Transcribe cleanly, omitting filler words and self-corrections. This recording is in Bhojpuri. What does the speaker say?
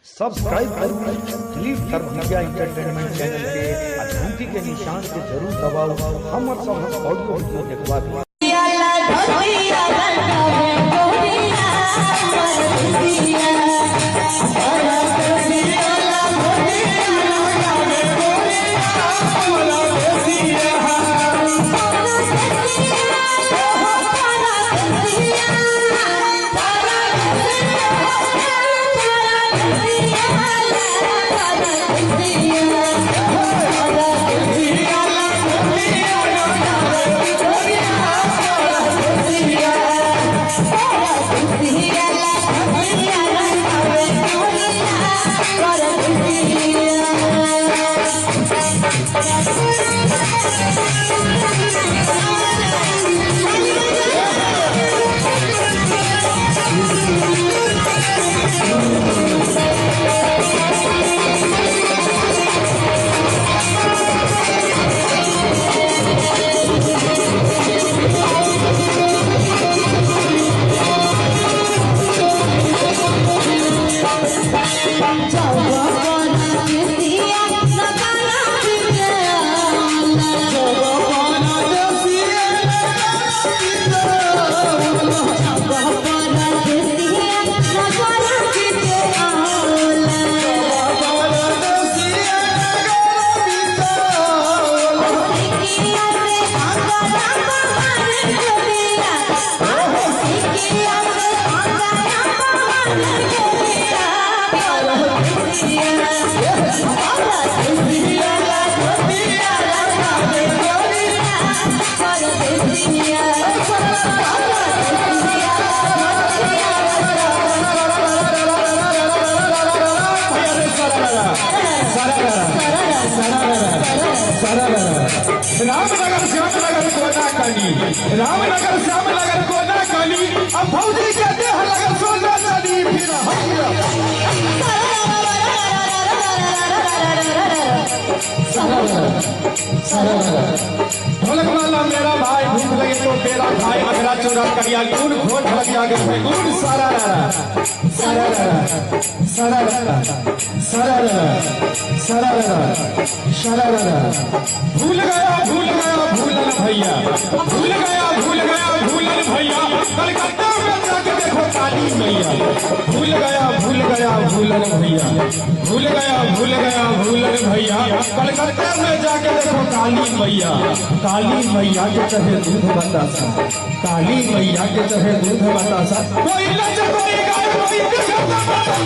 सब्सक्राइब करो दिलीप धर्मविद्या एंटरटेनमेंट चैनल के घंटी के निशान के जरूर दबाओ। हम सब ऑडियो वीडियो देखवा रामनगर श्यामनगर कोना काली अब भौजी के देह लगन सोना चांदी ढोलक वाला मेरा भाई भूख लगे तो तेरा भाई अगरा चोरा करिया गुड़ घोट भगिया गए गुड़ सारा सारा सारा सारा सारा सारा भूलन भैया भूलन भैया कलकत्ता में जाके देखो काली मैया भूलन भैया भूलन भैया कलकत्ता में जाके देखो काली मैया के चाहे दूध बतासा काली मैया के चाहे दूध बतासा कोई लच कोई गाय कोई